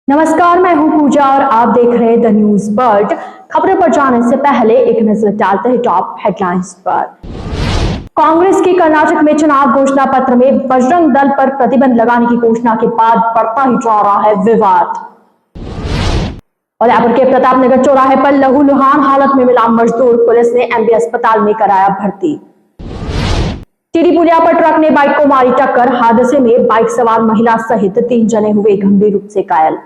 नमस्कार, मैं हूं पूजा और आप देख रहे हैं द न्यूज बर्ड। खबरों पर जाने से पहले एक नजर डालते हैं टॉप हेडलाइंस पर। कांग्रेस की कर्नाटक में चुनाव घोषणा पत्र में बजरंग दल पर प्रतिबंध लगाने की घोषणा के बाद बढ़ता ही जा रहा है विवाद। उदयपुर के प्रताप नगर चौराहे पर लहूलुहान हालत में मिला मजदूर, पुलिस ने एमबी अस्पताल में कराया भर्ती। टीडी पुलिया पर ट्रक ने बाइक को मारी टक्कर, हादसे में बाइक सवार महिला सहित 3 जने हुए गंभीर रूप से घायल।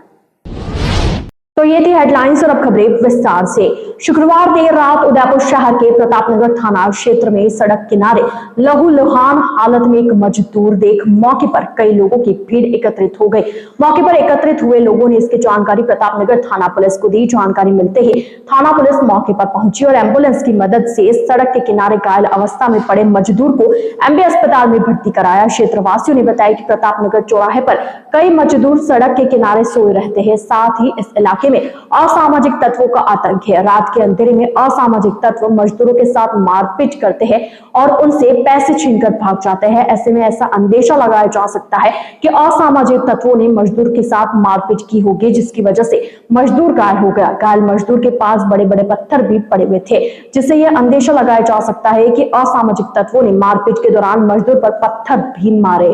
तो ये थी हेडलाइंस और अब खबरें विस्तार से। शुक्रवार देर रात उदयपुर शहर के प्रतापनगर थाना क्षेत्र में सड़क किनारे लहूलुहान हालत में एक मजदूर देख मौके पर कई लोगों की भीड़ एकत्रित हो गई। मौके पर एकत्रित हुए लोगों ने इसकी जानकारी प्रतापनगर थाना पुलिस को दी। जानकारी मिलते ही थाना पुलिस मौके पर पहुंची और एम्बुलेंस की मदद से सड़क के किनारे घायल अवस्था में पड़े मजदूर को एमबी अस्पताल में भर्ती कराया। क्षेत्रवासियों ने बताया कि प्रतापनगर चौराहे पर कई मजदूर सड़क के किनारे सोए रहते हैं। साथ ही इस इलाके में असामाजिक तत्वों का आतंक है। रात के अंधेरे में असामाजिक तत्व मजदूरों के साथ मारपीट करते हैं और उनसे पैसे छीनकर भाग जाते हैं। ऐसे में ऐसा अंदेशा लगाया जा सकता है कि असामाजिक तत्वों ने मजदूर के साथ मारपीट की होगी, जिसकी वजह से मजदूर घायल हो गया। घायल मजदूर के पास बड़े बड़े पत्थर भी पड़े हुए थे, जिससे यह अंदेशा लगाया जा सकता है कि असामाजिक तत्वों ने मारपीट के दौरान मजदूर पर पत्थर भी मारे।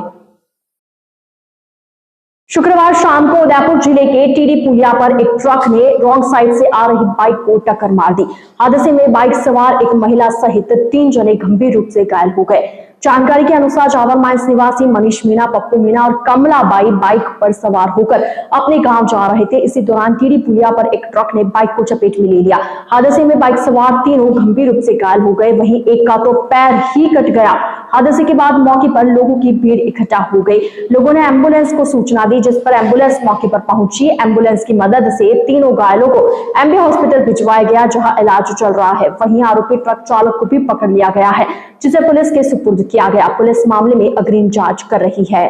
शुक्रवार शाम को उदयपुर जिले के टीडी पुलिया पर एक ट्रक ने रॉन्ग साइड से आ रही बाइक को टक्कर मार दी। हादसे में बाइक सवार एक महिला सहित 3 जने गंभीर रूप से घायल हो गए। जानकारी के अनुसार चावल माइंस निवासी मनीष मीणा, पप्पू मीणा और कमला बाई बाइक पर सवार होकर अपने गांव जा रहे थे। इसी दौरान टीडी पुलिया पर एक ट्रक ने बाइक को चपेट में ले लिया। हादसे में बाइक सवार तीनों गंभीर रूप से घायल हो गए, वहीं एक का तो पैर ही कट गया। हादसे के बाद मौके पर लोगों की भीड़ इकट्ठा हो गई। लोगों ने एम्बुलेंस को सूचना दी, जिस पर एम्बुलेंस मौके पर पहुंची। एम्बुलेंस की मदद से तीनों घायलों को एमबी हॉस्पिटल भिजवाया गया, जहां इलाज चल रहा है। वहीं आरोपी ट्रक चालक को भी पकड़ लिया गया है, जिसे पुलिस के सुपुर्द किया गया। पुलिस मामले में अग्रिम जांच कर रही है।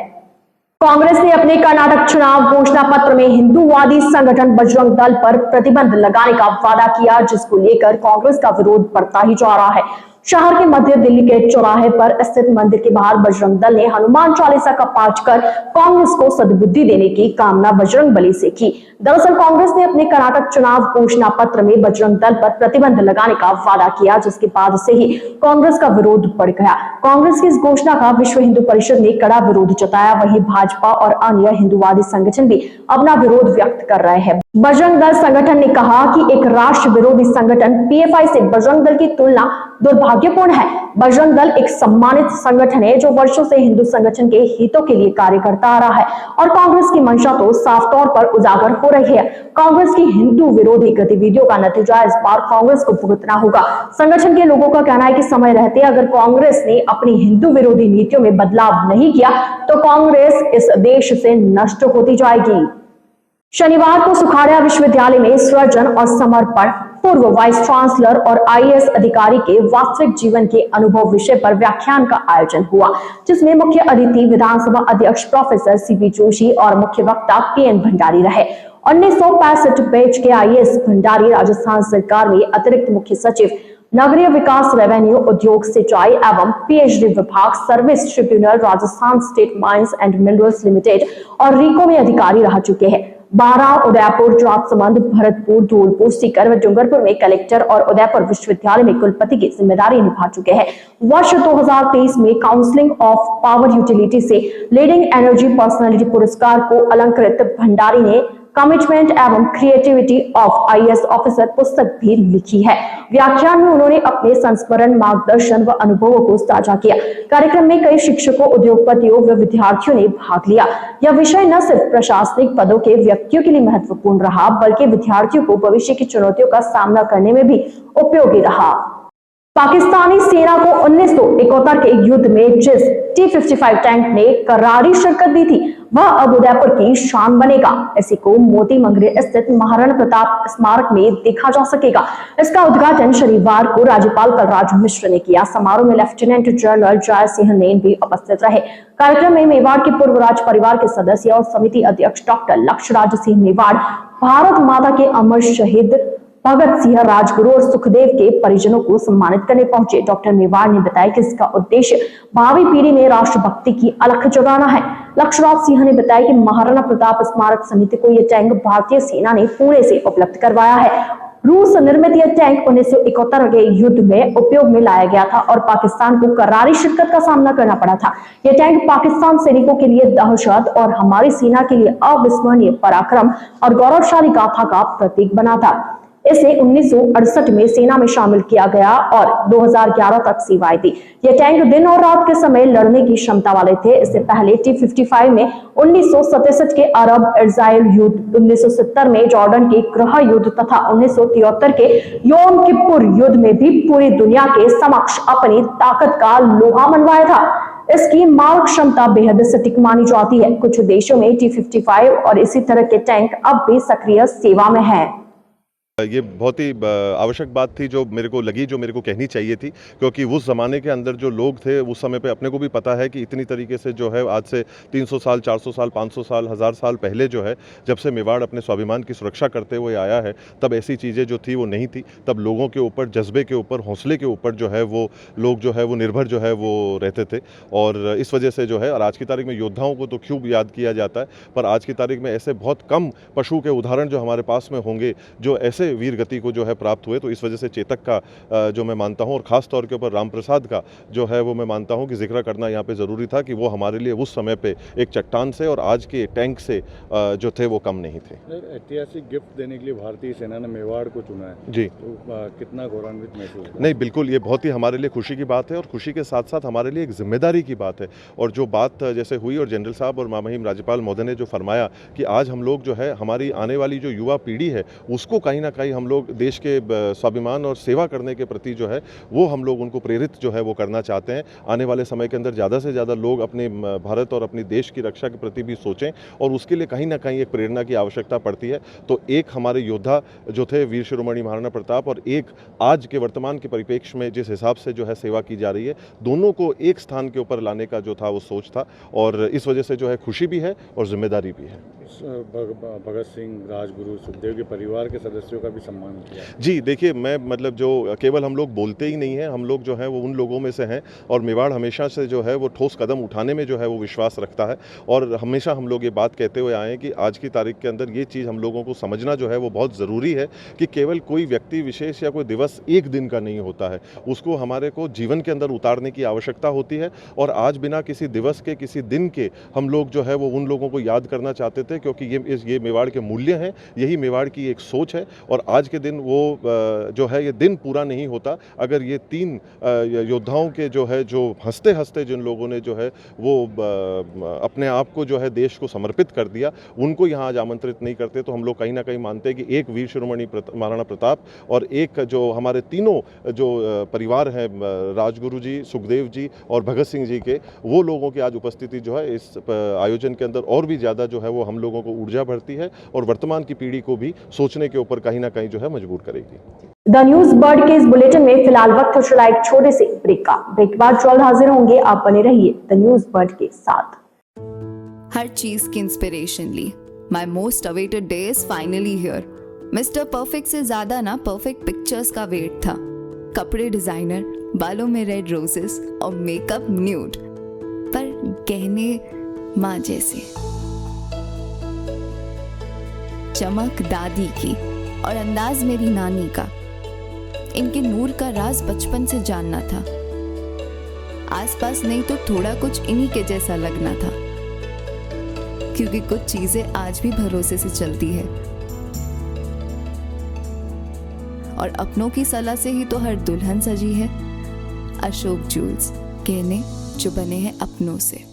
कांग्रेस ने अपने कर्नाटक चुनाव घोषणा पत्र में हिंदूवादी संगठन बजरंग दल पर प्रतिबंध लगाने का वादा किया, जिसको लेकर कांग्रेस का विरोध बढ़ता ही जा रहा है। शहर के मध्य दिल्ली के चौराहे पर स्थित मंदिर के बाहर बजरंग दल ने हनुमान चालीसा का पाठ कर कांग्रेस को सद्बुद्धि देने की कामना बजरंग बली से की। दरअसल कांग्रेस ने अपने कर्नाटक चुनाव घोषणा पत्र में बजरंग दल पर प्रतिबंध लगाने का वादा किया, जिसके बाद से ही कांग्रेस का विरोध बढ़ गया। कांग्रेस की इस घोषणा का विश्व हिंदू परिषद ने कड़ा विरोध जताया। वहीं भाजपा और अन्य हिंदूवादी संगठन भी अपना विरोध व्यक्त कर रहे हैं। बजरंग दल संगठन ने कहा कि एक राष्ट्र विरोधी संगठन पीएफआई से बजरंग दल की तुलना दुर्भाग्यपूर्ण है। बजरंग दल एक सम्मानित संगठन है जो वर्षों से हिंदू संगठन के हितों के लिए कार्य करता आ रहा है और कांग्रेस की मंशा तो साफ तौर पर उजागर हो रही है। कांग्रेस की हिंदू विरोधी गतिविधियों का नतीजा इस बार कांग्रेस को भुगतना होगा। संगठन के लोगों का कहना है कि समय रहते अगर कांग्रेस ने अपनी हिंदू विरोधी नीतियों में बदलाव नहीं किया तो कांग्रेस इस देश से नष्ट होती जाएगी। शनिवार को सुखाड़िया विश्वविद्यालय में सृजन और समर्पण, पूर्व वाइस चांसलर और आईएएस अधिकारी के वास्तविक जीवन के अनुभव विषय पर व्याख्यान का आयोजन हुआ, जिसमें मुख्य अतिथि विधानसभा अध्यक्ष प्रोफेसर सीपी जोशी और मुख्य वक्ता पीएन भंडारी रहे। 1965 बैच के आईएएस भंडारी राजस्थान सरकार में अतिरिक्त मुख्य सचिव, नगरीय विकास, रेवेन्यू, उद्योग, सिंचाई एवं पीएचडी विभाग, service tribunal, Rajasthan state mines and minerals limited और रीको में अधिकारी रह चुके हैं। 12 उदयपुर, राजसमंद, भरतपुर, धौलपुर, सीकर व डूंगरपुर में कलेक्टर और उदयपुर विश्वविद्यालय में कुलपति की जिम्मेदारी निभा चुके हैं। वर्ष 2023 में काउंसिलिंग ऑफ पावर यूटिलिटी से लीडिंग एनर्जी पर्सनालिटी पुरस्कार को अलंकृत भंडारी ने कमिटमेंट एवं क्रिएटिविटी ऑफ आईएएस ऑफिसर पुस्तक भी लिखी है। व्याख्यान में उन्होंने अपने संस्मरण, मार्गदर्शन व अनुभवों को साझा किया। कार्यक्रम में कई शिक्षकों, उद्योगपतियों व विद्यार्थियों ने भाग लिया। यह विषय न सिर्फ प्रशासनिक पदों के व्यक्तियों के लिए महत्वपूर्ण रहा, बल्कि विद्यार्थियों को भविष्य की चुनौतियों का सामना करने में भी उपयोगी रहा। पाकिस्तानी सेना को 1971 के युद्ध में जिस T-55 टैंक ने करारी शिरकत दी थी, वह अब उदयपुर की शान बनेगा। इसी को मोती मंगरी स्थित महाराणा प्रताप स्मारक में देखा जा सकेगा। इसका उद्घाटन शनिवार को राज्यपाल कलराज मिश्र ने किया। समारोह में लेफ्टिनेंट जनरल जय सिंह नैन भी उपस्थित रहे। कार्यक्रम में मेवाड़ के पूर्व राज परिवार के सदस्य और समिति अध्यक्ष डॉक्टर लक्ष्यराज सिंह मेवाड़, भारत माता के अमर शहीद भगत सिंह, राजगुरु और सुखदेव के परिजनों को सम्मानित करने पहुंचे। डॉक्टर मेवाड़ ने बताया कि इसका उद्देश्य भावी पीढ़ी में राष्ट्रभक्ति की अलख जगाना है। लक्ष्मण सिंह ने बताया कि महाराणा प्रताप स्मारक समिति को यह टैंक भारतीय सेना ने पुणे से उपलब्ध करवाया है। रूस निर्मित यह टैंक 1971 के युद्ध में उपयोग में लाया गया था और पाकिस्तान को करारी शिकस्त का सामना करना पड़ा था। यह टैंक पाकिस्तान सैनिकों के लिए दहशत और हमारी सेना के लिए अविस्मरणीय पराक्रम और गौरवशाली गाथा का प्रतीक बना था। इसे 1968 में सेना में शामिल किया गया और 2011 तक सेवाएं दी। यह टैंक दिन और रात के समय लड़ने की क्षमता वाले थे। इससे पहले T-55 में 1967 के अरब इजराइल युद्ध, 1970 में जॉर्डन के गृह युद्ध तथा 1973 के योम किप्पुर युद्ध में भी पूरी दुनिया के समक्ष अपनी ताकत का लोहा मनवाया था। इसकी मारक क्षमता बेहद सटीक मानी जाती है। कुछ देशों में T-55 और इसी तरह के टैंक अब भी सक्रिय सेवा में है। ये बहुत ही आवश्यक बात थी जो मेरे को लगी, जो मेरे को कहनी चाहिए थी, क्योंकि उस ज़माने के अंदर जो लोग थे उस समय पे अपने को भी पता है कि इतनी तरीके से जो है आज से 300 साल, 400 साल, 500 साल, 1000 साल पहले जो है जब से मेवाड़ अपने स्वाभिमान की सुरक्षा करते हुए आया है, तब ऐसी चीज़ें जो थी वो नहीं थी। तब लोगों के ऊपर, जज्बे के ऊपर, हौसले के ऊपर जो है वो लोग जो है वो निर्भर जो है वो रहते थे। और इस वजह से जो है, और आज की तारीख में योद्धाओं को तो खूब याद किया जाता है, पर आज की तारीख में ऐसे बहुत कम पशु के उदाहरण जो हमारे पास में होंगे जो ऐसे वीर गति को जो है प्राप्त हुए। तो इस वजह से चेतक का जो मैं मानता हूं, और ख़ास तौर के ऊपर राम प्रसाद का जो है वो मैं मानता हूं कि जिक्र करना यहाँ पे ज़रूरी था कि वो हमारे लिए उस समय पे एक चट्टान से और आज के टैंक से जो थे वो कम नहीं थे। ऐतिहासिक गिफ्ट देने के लिए भारतीय सेना ने मेवाड़ को चुना है जी, तो कितना गौरवान्वित महसूस? नहीं, बिल्कुल ये बहुत ही हमारे लिए खुशी की बात है और खुशी के साथ साथ हमारे लिए एक जिम्मेदारी की बात है। और जो बात जैसे हुई और जनरल साहब और महामहिम राज्यपाल महोदय ने जो फरमाया कि आज हम लोग जो है हमारी आने वाली जो युवा पीढ़ी है उसको कहीं ना कहीं हम लोग देश के स्वाभिमान और सेवा करने के प्रति जो है वो हम लोग उनको प्रेरित जो है वो करना चाहते हैं। आने वाले समय के अंदर ज़्यादा से ज़्यादा लोग अपने भारत और अपने देश की रक्षा के प्रति भी सोचें और उसके लिए कहीं ना कहीं एक प्रेरणा की आवश्यकता पड़ती है। तो एक हमारे योद्धा जो थे वीर शिरोमणि महाराणा प्रताप और एक आज के वर्तमान के परिप्रेक्ष्य में जिस हिसाब से जो है सेवा की जा रही है, दोनों को एक स्थान के ऊपर लाने का जो था वो सोच था और इस वजह से जो है खुशी भी है और जिम्मेदारी भी है। भगत सिंह, राजगुरु, सुखदेव के परिवार के सदस्यों का भी सम्मान किया जी। देखिए, मैं मतलब जो केवल हम लोग बोलते ही नहीं हैं, हम लोग जो हैं वो उन लोगों में से हैं और मेवाड़ हमेशा से जो है वो ठोस कदम उठाने में जो है वो विश्वास रखता है और हमेशा हम लोग ये बात कहते हुए आए हैं कि आज की तारीख के अंदर ये चीज़ हम लोगों को समझना जो है वो बहुत ज़रूरी है कि केवल कोई व्यक्ति विशेष या कोई दिवस एक दिन का नहीं होता है, उसको हमारे को जीवन के अंदर उतारने की आवश्यकता होती है। और आज बिना किसी दिवस के, किसी दिन के हम लोग जो है वो उन लोगों को याद करना चाहते थे, क्योंकि ये मेवाड़ के मूल्य हैं, यही मेवाड़ की एक सोच है। और आज के दिन वो जो है ये दिन पूरा नहीं होता अगर ये 3 योद्धाओं के जो है, जो हंसते हंसते जिन लोगों ने जो है वो अपने आप को जो है देश को समर्पित कर दिया, उनको यहाँ आज आमंत्रित नहीं करते। तो हम लोग कहीं ना कहीं मानते हैं कि एक वीर शिरोमणि महाराणा प्रताप और एक जो हमारे तीनों जो परिवार हैं, राजगुरु जी, सुखदेव जी और भगत सिंह जी के, वो लोगों की आज उपस्थिति जो है इस आयोजन के अंदर और भी ज़्यादा जो है वो हम लोगों को ऊर्जा भरती है और वर्तमान की पीढ़ी को भी सोचने के ऊपर कहीं ना कहीं जो है मजबूर करेगी। द न्यूज बर्ड के इस बुलेटिन में फिलहाल वक्त हो चला एक छोटे से ब्रेक का। ब्रेक के बाद जल्द हाजिर होंगे, आप बने रहिए द न्यूज बर्ड के साथ। हर चीज की इंस्पिरेशन ली। My most awaited day is finally here. Mister perfect से ज्यादा ना परफेक्ट पिक्चर्स का वेट था। कपड़े डिजाइनर, बालों में रेड रोजेस और मेकअप न्यूड, पर गहने माँ जैसे। चमक दादी की और अंदाज मेरी नानी का। इनके नूर का राज बचपन से जानना था। आसपास नहीं तो थोड़ा कुछ इन्हीं के जैसा लगना था, क्योंकि कुछ चीजें आज भी भरोसे से चलती है और अपनों की सलाह से ही तो हर दुल्हन सजी है। अशोक ज्वेल्स, गहने जो बने हैं अपनों से।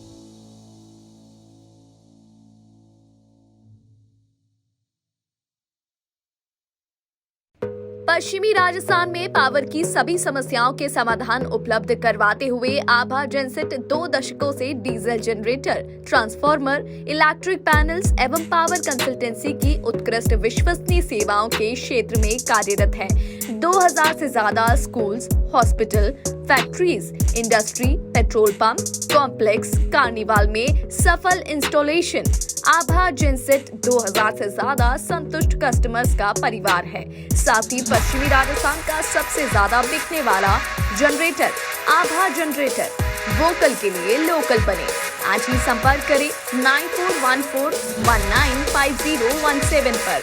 पश्चिमी राजस्थान में पावर की सभी समस्याओं के समाधान उपलब्ध करवाते हुए आभा जनसेट 2 दशकों से diesel generator, transformer, electric panels एवं पावर कंसल्टेंसी की उत्कृष्ट विश्वसनीय सेवाओं के क्षेत्र में कार्यरत है। 2000 से ज्यादा schools, hospital, factories, industry, petrol pump, complex, carnival में सफल इंस्टॉलेशन। आभा जेनसेट 2000 से ज्यादा संतुष्ट कस्टमर्स का परिवार है। साथ ही पश्चिमी राजस्थान का सबसे ज्यादा बिकने वाला जनरेटर आभा जनरेटर। वोकल के लिए लोकल बने। आज ही संपर्क करें 9414195017 पर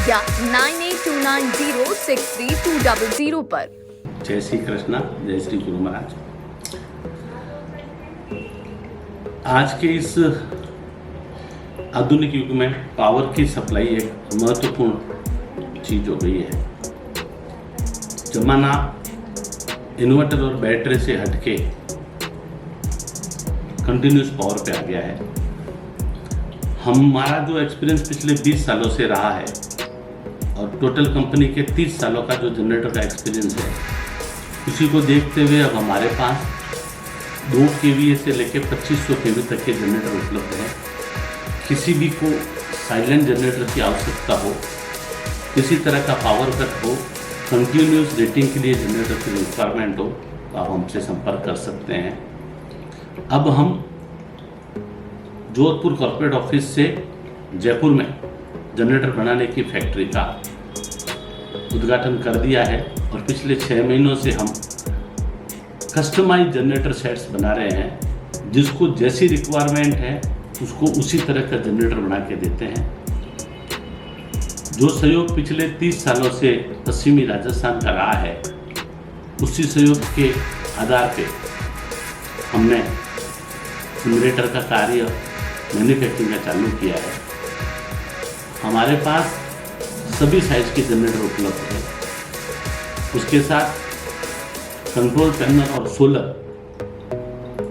या 9829063200 पर। जय श्री कृष्णा, जय श्री गुरु महाराज। आज के इस आधुनिक युग में पावर की सप्लाई एक महत्वपूर्ण चीज हो गई है। जमाना इन्वर्टर और बैटरी से हटके कंटिन्यूस पावर पे आ गया है। हमारा जो एक्सपीरियंस पिछले 20 सालों से रहा है और टोटल कंपनी के 30 सालों का जो जनरेटर का एक्सपीरियंस है, उसी को देखते हुए अब हमारे पास 2 kVA से लेकर 2500 kV तक के जनरेटर उपलब्ध हैं। किसी भी को साइलेंट जनरेटर की आवश्यकता हो, किसी तरह का पावर कट हो, कंटिन्यूस रेटिंग के लिए जनरेटर की रिक्वायरमेंट हो, तो आप हमसे संपर्क कर सकते हैं। अब हम जोधपुर कॉर्पोरेट ऑफिस से जयपुर में जनरेटर बनाने की फैक्ट्री का उद्घाटन कर दिया है और पिछले 6 महीनों से हम कस्टमाइज जनरेटर सेट्स बना रहे हैं। जिसको जैसी रिक्वायरमेंट है उसको उसी तरह का जनरेटर बना के देते हैं। जो सहयोग पिछले 30 सालों से पश्चिमी राजस्थान का रहा है, उसी सहयोग के आधार पे हमने जनरेटर का कार्य मैन्युफैक्चरिंग का चालू किया है। हमारे पास सभी साइज के जनरेटर उपलब्ध है। उसके साथ कंट्रोल पैनल और सोलर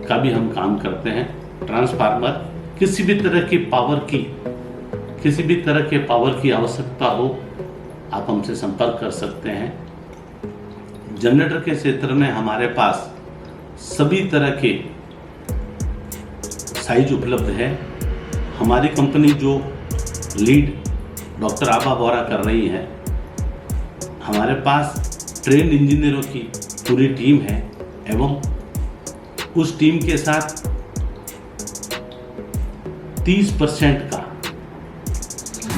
का भी हम काम करते हैं। ट्रांसफार्मर, किसी भी तरह के पावर की आवश्यकता हो, आप हमसे संपर्क कर सकते हैं। जनरेटर के क्षेत्र में हमारे पास सभी तरह के साइज उपलब्ध है। हमारी कंपनी जो लीड डॉक्टर आभा बोरा कर रही है, हमारे पास ट्रेन इंजीनियरों की पूरी टीम है एवं उस टीम के साथ 30% का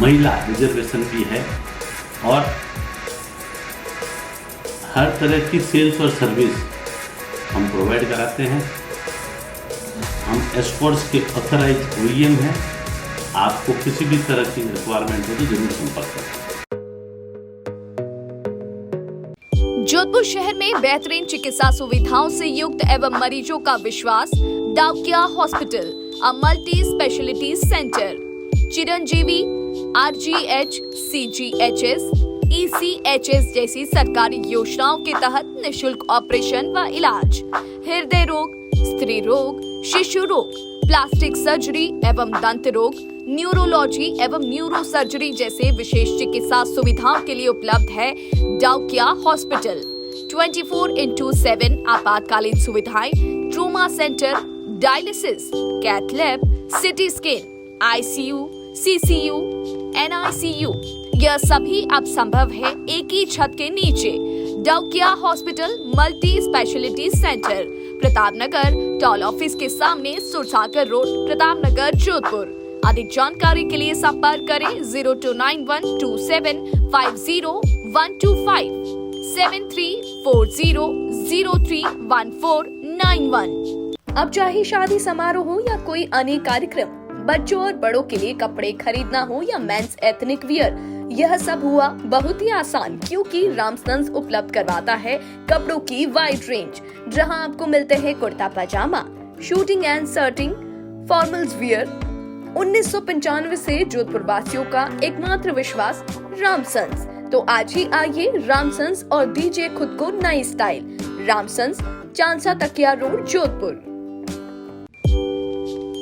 महिला रिजर्वेशन भी है और हर तरह की सेल्स और सर्विस हम प्रोवाइड कराते हैं। हम एस्कॉर्ट्स के ऑथराइज OEM हैं। आपको किसी भी तरह की रिक्वायरमेंट हो तो जरूर संपर्क करें। जोधपुर शहर में बेहतरीन चिकित्सा सुविधाओं से युक्त एवं मरीजों का विश्वास Daukiya hospital, a multi speciality centre. Chiranjeevi, RGH, CGHS, ECHS जैसी सरकारी योजनाओं के तहत निशुल्क ऑपरेशन व इलाज, हृदय रोग, स्त्री रोग, शिशु रोग, प्लास्टिक सर्जरी एवं दंत रोग, न्यूरोलॉजी एवं न्यूरो सर्जरी जैसे विशेष चिकित्सा सुविधाओं के लिए उपलब्ध है डाउकिया हॉस्पिटल। 24/7 आपातकालीन सुविधाएं, trauma centre, dialysis, cath lab, CT scan, ICU, CCU, NICU, यह सभी अब संभव है एक ही छत के नीचे। Daukiya hospital multi speciality centre, Pratapnagar toll office के सामने, सुरसागर रोड, प्रतापनगर, जोधपुर। अधिक जानकारी के लिए संपर्क करें 02912750 7340031491। अब चाहे शादी समारोह हो या कोई अन्य कार्यक्रम, बच्चों और बड़ों के लिए कपड़े खरीदना हो या मेंस एथनिक वियर, यह सब हुआ बहुत ही आसान, क्योंकि रामसन्स उपलब्ध करवाता है कपड़ों की वाइड रेंज, जहां आपको मिलते हैं kurta pyjama, shooting and shirting, formals wear. 1995 से जोधपुर वासियों का एकमात्र विश्वास रामसन्स। तो आज ही आइए रामसन्स और दीजिए खुद को नई स्टाइल। रामसन्स, चांसा तकिया रोड, जोधपुर।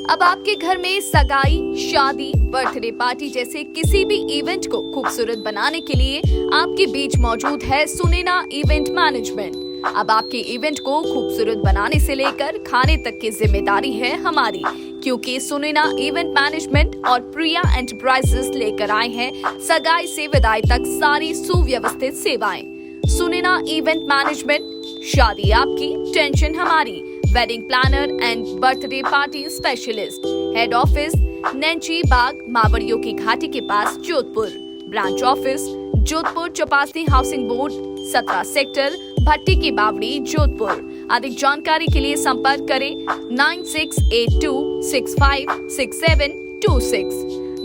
अब आपके घर में सगाई, शादी, बर्थडे पार्टी जैसे किसी भी इवेंट को खूबसूरत बनाने के लिए आपके बीच मौजूद है सुनैना इवेंट मैनेजमेंट। अब आपके इवेंट को खूबसूरत बनाने से लेकर खाने तक की जिम्मेदारी है हमारी, क्योंकि सुनैना इवेंट मैनेजमेंट और प्रिया एंटरप्राइजेस लेकर आए हैं सगाई से विदाई तक सारी सुव्यवस्थित सेवाएं। सुनेना इवेंट मैनेजमेंट, शादी आपकी टेंशन हमारी, wedding planner and birthday party specialist. Head office Nainchi Bagh मावड़ियों की घाटी के पास Jodhpur. Branch office Jodhpur Chaupasi housing board 17 sector भट्टी की बावड़ी जोधपुर। अधिक जानकारी के लिए संपर्क करें 9682656726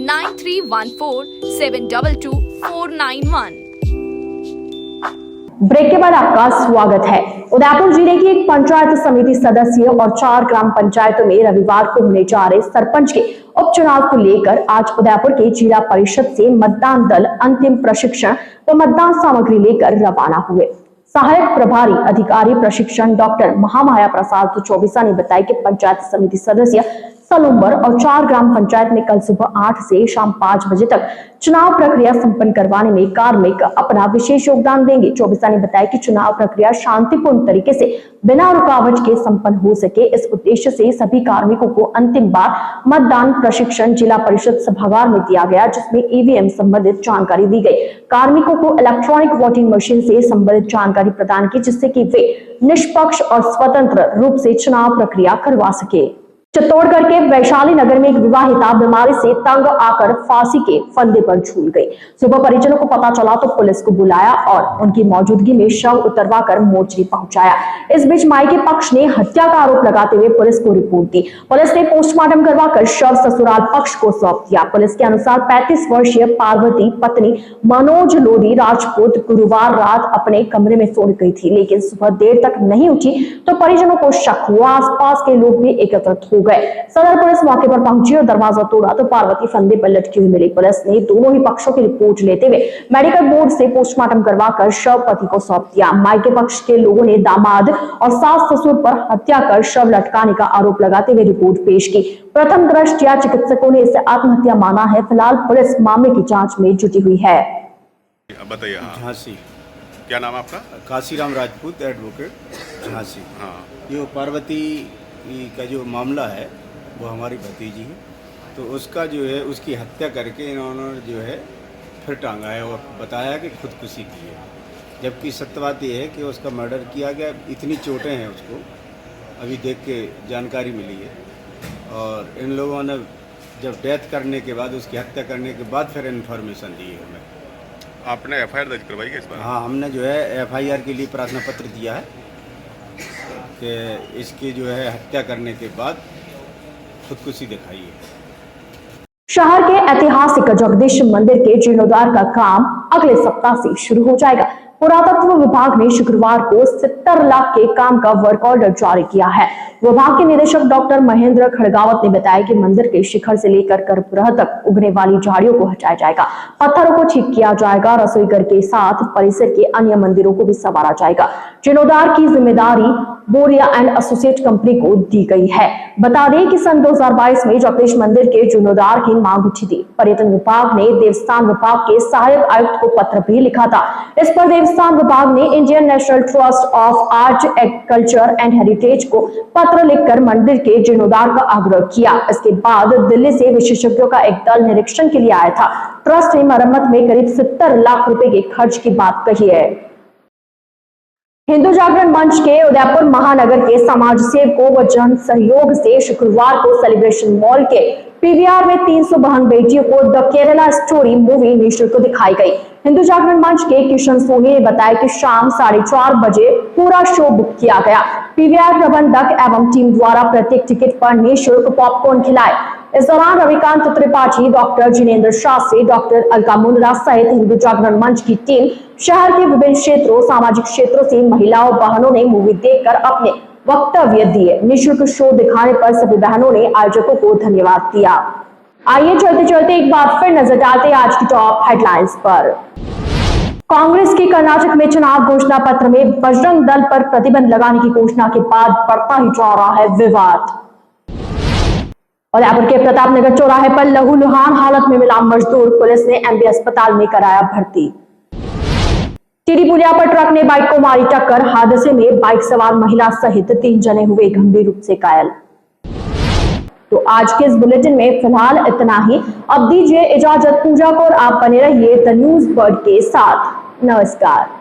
9314722491। ब्रेक के बाद आपका स्वागत है। उदयपुर जिले की एक पंचायत समिति सदस्य और 4 ग्राम पंचायतों में रविवार को होने जा रहे सरपंच के उपचुनाव को लेकर आज उदयपुर के जिला परिषद से मतदान दल अंतिम प्रशिक्षण व मतदान सामग्री लेकर रवाना हुए। सहायक प्रभारी अधिकारी प्रशिक्षण डॉक्टर महामाया प्रसाद चौबीसा ने बताया कि पंचायत समिति सदस्य सलूम्बर और 4 ग्राम पंचायत में कल सुबह 8 से शाम 5 बजे तक चुनाव प्रक्रिया संपन्न करवाने में कार्मिक अपना विशेष योगदान देंगे। चौबीसा ने बताया कि चुनाव प्रक्रिया शांतिपूर्ण तरीके से बिना रुकावट के संपन्न हो सके, इस उद्देश्य से सभी कार्मिकों को अंतिम बार मतदान प्रशिक्षण जिला परिषद सभागार में दिया गया, जिसमें ईवीएम संबंधित जानकारी दी गई। कार्मिकों को इलेक्ट्रॉनिक वोटिंग मशीन से संबंधित जानकारी प्रदान की, जिससे कि वे निष्पक्ष और स्वतंत्र रूप से चुनाव प्रक्रिया करवा सके। चित्तौड़गढ़ के वैशाली नगर में एक विवाहिता बीमारी से तंग आकर फांसी के फंदे पर झूल गई। सुबह परिजनों को पता चला तो पुलिस को बुलाया और उनकी मौजूदगी में शव उतरवाकर मोर्चरी पहुंचाया। इस बीच मायके पक्ष ने हत्या का आरोप लगाते हुए पुलिस को रिपोर्ट दी। पुलिस ने पोस्टमार्टम करवाकर शव ससुराल पक्ष को सौंप दिया। पुलिस के अनुसार 35 वर्षीय पार्वती पत्नी मनोज लोधी राजपूत गुरुवार रात अपने कमरे में सो गई थी, लेकिन सुबह देर तक नहीं उठी तो परिजनों को शक हुआ। आसपास के लोग भी एकत्रित हो गए। सदर पुलिस मौके पर पहुंची और दरवाजा तोड़ा तो पार्वती फंदे पर लटकी हुई मिली। पुलिस ने दोनों ही पक्षों की रिपोर्ट लेते हुए मेडिकल बोर्ड से पोस्टमार्टम करवाकर शव पति को सौंप दिया। मायके पक्ष के लोगों ने दामाद और सास ससुर पर हत्या कर शव लटकाने का आरोप लगाते हुए रिपोर्ट पेश की। प्रथम दृष्टया चिकित्सकों ने इसे आत्महत्या माना है। फिलहाल पुलिस मामले की जाँच में जुटी हुई है। बताइए। झांसी। क्या नाम आपका? काशीराम राजपूत एडवोकेट झांसी। हाँ, ये पार्वती का जो मामला है वो हमारी भतीजी है, तो उसका जो है उसकी हत्या करके इन्होंने जो है फिर टांगा है और बताया कि खुदकुशी की है, जबकि सत्य बात ये है कि उसका मर्डर किया गया। इतनी चोटें हैं उसको, अभी देख के जानकारी मिली है। और इन लोगों ने जब डेथ करने के बाद, उसकी हत्या करने के बाद फिर इन्फॉर्मेशन दी है हमें। आपने एफआईआर दर्ज करवाई है इस बार? हाँ, हमने जो है एफआईआर के लिए प्रार्थना पत्र दिया है कि इसकी जो है हत्या करने के बाद खुदकुशी दिखाई है। शहर के ऐतिहासिक जगदीश मंदिर के जीर्णोद्धार का काम अगले सप्ताह से शुरू हो जाएगा। पुरातत्व विभाग ने शुक्रवार को 70 लाख के काम का वर्क ऑर्डर जारी किया है। विभाग के निदेशक डॉक्टर महेंद्र खड़गावत ने बताया कि मंदिर के शिखर से लेकर गर्भगृह तक उगने वाली झाड़ियों को हटाया जाएगा, पत्थरों को ठीक किया जाएगा, रसोई घर के साथ परिसर के अन्य मंदिरों को भी संवारा जाएगा। जीर्णोद्धार की जिम्मेदारी बोरिया एंड एसोसिएट कंपनी को दी गई है। बता दें कि सन 2022 में जगदीश मंदिर के जीर्णोद्धार की मांग उठी थी। पर्यटन विभाग ने देवस्थान विभाग के सहायक आयुक्त को पत्र भी लिखा था। इस पर देवस्थान विभाग ने Indian national trust of art, culture and heritage को पत्र लिखकर मंदिर के जीर्णोद्धार का आग्रह किया। इसके बाद दिल्ली से विशेषज्ञों का एक दल निरीक्षण के लिए आया था। ट्रस्ट ने मरम्मत में करीब 70 लाख रुपए के खर्च की बात कही है। हिंदू जागरण मंच के उदयपुर महानगर के समाज सेवकों व जन सहयोग से शुक्रवार को सेलिब्रेशन मॉल के पीवीआर में 300 बहन बेटियों को द केरला स्टोरी मूवी निःशुल्क दिखाई गई। हिंदू जागरण मंच के किशन सोनी ने बताया कि शाम 4:30 बजे पूरा शो बुक किया गया। पीवीआर प्रबंधक एवं टीम द्वारा प्रत्येक टिकट पर निःशुल्क पॉपकॉर्न खिलाए। इस दौरान रविकांत त्रिपाठी, डॉक्टर जिनेंद्र शास्त्री, डॉक्टर अलका मुंद्रा सहित हिंदू जागरण मंच की टीम शहर के विभिन्न क्षेत्रों, सामाजिक क्षेत्रों से महिलाओं बहनों ने मूवी देखकर अपने वक्तव्य दिए। निःशुल्क शो दिखाने पर सभी बहनों ने आयोजकों को धन्यवाद दिया। आइए चलते चलते एक बार फिर नजर डालते आज की टॉप हेडलाइंस पर। कांग्रेस की कर्नाटक में चुनाव घोषणा पत्र में बजरंग दल पर प्रतिबंध लगाने की घोषणा के बाद बढ़ता ही जा रहा है विवाद। उदयपुर के प्रताप नगर चौराहे पर लहूलुहान हालत में मिला मजदूर, पुलिस ने एमबी अस्पताल में कराया भर्ती। टीडी पुलिया पर ट्रक ने बाइक को मारी टक्कर, हादसे में बाइक सवार महिला सहित 3 जने हुए गंभीर रूप से घायल। तो आज के इस बुलेटिन में फिलहाल इतना ही। अब दीजिए इजाजत पूजा को और आप बने रहिए द न्यूज वर्ल्ड के साथ। नमस्कार।